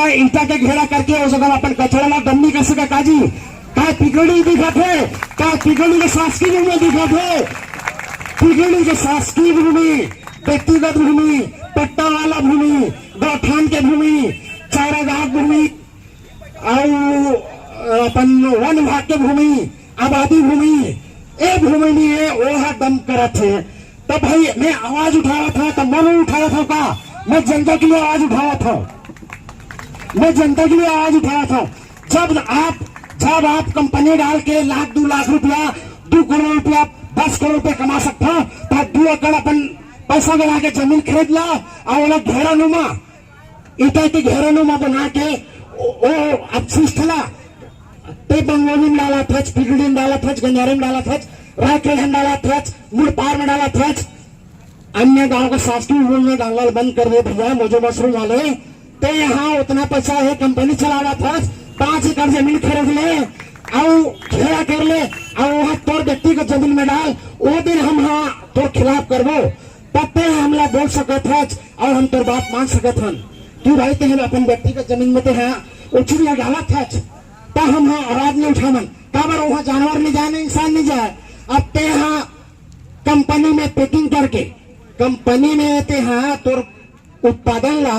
का ईटा के घेरा करके उस जगह अपन कचरा ला डमनी कर सका काजी का पिगड़ी दिखत है का पिगड़ी के शासकीय भूमि दिखत है पिगड़ी के शासकीय भूमि व्यक्तिगत भूमि पट्टा वाला भूमि गौठान के भूमि चारागाह भूमि और अपन वन विभाग के भूमि आबादी भूमि ए भूमि नहीं है वो है दम करत है। तो भाई मैं आवाज उठाया था तो मैं उठाया था का मैं जनता के लिए आवाज उठाया था मैं जनता के लिए आवाज उठाया था। जब आप कंपनी डाल के लाख 2 लाख रुपया 2 करोड़ रुपया 10 करोड़ रुपया कमा सकता तो 2 एकड़ अपन पैसा लगा के जमीन खरीद ला और घेरा नुमा ईटा के घेरा नुमा बना के वो अपशिष्टला ते बंगोली में डाला था पिगड़ी में डाला था गंजारे में डाला था रायखेड़ा में डाला था मुड़पार में डाला था अन्य गांव के शासकीय भूमि में डालना बंद कर दे भैया मुझे मशरूम वाले तो यहाँ उतना पैसा है कंपनी चलावा था 5 एकड़ जमीन खरीद ले और घेरा कर ले और वहाँ तोर व्यक्तिगत जमीन में डाल वो दिन हम हाँ तोर खिलाफ करबो तब ते हमला बोल सकत है और हम तोर बात मान सकत हन तू भाई ते हम अपन व्यक्तिगत जमीन में ते हाँ उचित डाला था तो हम हाँ आवाज नहीं उठावन काबर वहाँ जानवर नहीं जाए इंसान नहीं जाए। अब ते हाँ कंपनी में पैकिंग करके कंपनी में ते हाँ तोर उत्पादन ला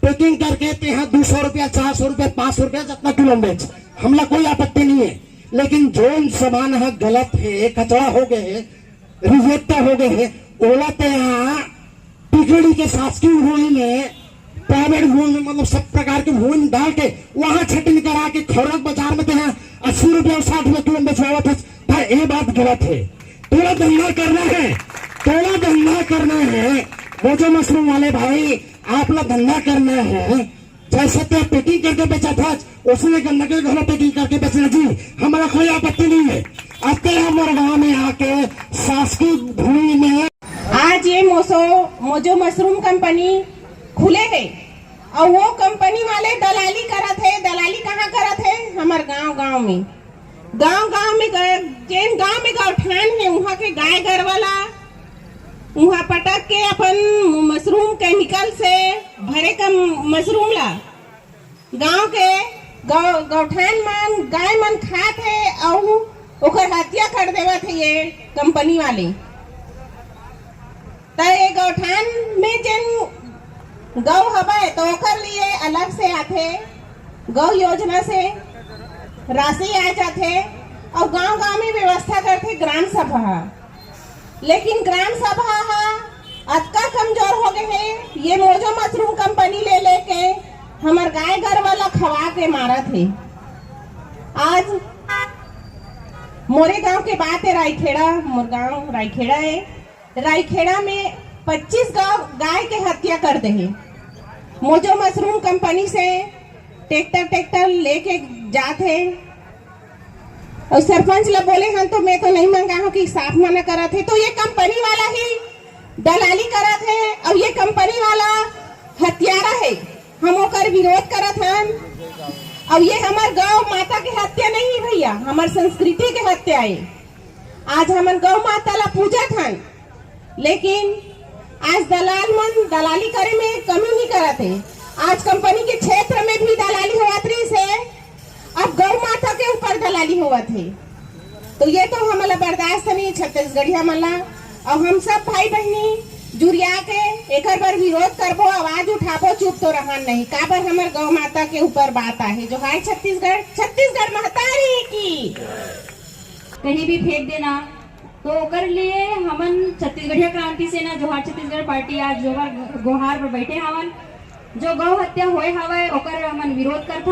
पैकिंग करके ते हाँ 200 रुपया 400 रुपया 500 रुपया जितना किलो बेच हमला कोई आपत्ति नहीं है। लेकिन जो सामान है गलत है कचरा हो गए रिजेक्ट हो गए ओला ते हाँ पिगड़ी के शासकीय भूमि में प्राइवेट भूमि में मतलब सब प्रकार के भूमि डाल के वहां छटनी करा के खौरक बाजार में यहाँ 80 रुपया 60 रुपया किलो बेचवावत है। ये बात गलत है। थोड़ा धंधा करना है थोड़ा धंधा करना है वो जो मशरूम वाले भाई आप लोग धंधा करना है जैसे तो पैकिंग करके बेचा था उसने गन्ना के घरों पैकिंग करके बेचना जी हमारा कोई आपत्ति नहीं है। अब तो हमारे गाँव में आके शासकीय भूमि में आज ये मोजो मशरूम कंपनी खुले है और वो कंपनी वाले दलाली करत है। दलाली कहाँ करत है हमारे गांव में जिन गांव में गौठान है वहाँ के गाय घर वाला वहाँ पटक के अपन मशरूम केमिकल से भरे का मशरूम ला गांव के गौठान मन गाय मन खात है और ओकर हत्या कर देवत है ये कंपनी वाले। तो ये गौठान में जिन गौ हवे तो ओकर लिए अलग से आते गौ योजना से राशि आ जाते और गांव में व्यवस्था करते ग्राम सभा। लेकिन ग्राम सभा अतका कमजोर हो गए हैं ये मोजो मशरूम कंपनी ले लेके हमार गाय घर वाला खवा के मारा थे। आज मोरे गांव के बात है रायखेड़ा मोर गांव रायखेड़ा है। रायखेड़ा में 25 गाय के हत्या कर दे हैं मोजो मशरूम कंपनी से ट्रैक्टर लेके जाते और सरपंच ला बोले हैं तो मैं तो नहीं मांगा हूँ कि साफ मना करा थे तो ये कंपनी वाला ही दलाली करा थे और ये कंपनी वाला हत्यारा है हम ओकर विरोध करत हन। और ये हमार गौ माता की हत्या नहीं है भैया हमार संस्कृति के हत्या है। आज हमार गौ माता ला पूजा हन लेकिन आज दलाल मन दलाली करे में कमी नहीं करते। आज कंपनी के क्षेत्र में भी दलाली होवत रही से अब गौ माता के ऊपर दलाली होवत है तो ये तो हमारा बर्दाश्त नहीं छत्तीसगढ़िया मला। और हम सब भाई बहनी जुरिया के एक बार विरोध करबो आवाज उठाबो चुप तो रहन नहीं काबर हमारे गौ माता के ऊपर बात आहे जो है छत्तीसगढ़ महतारी की कहीं भी फेंक देना तो ओकर लिए हमन छत्तीसगढ़िया क्रांति सेना जोहार छत्तीसगढ़ पार्टी आज जोहार गोहार पर बैठे हवन जो गौ हत्या होए हवे ओकर हमन विरोध करथन।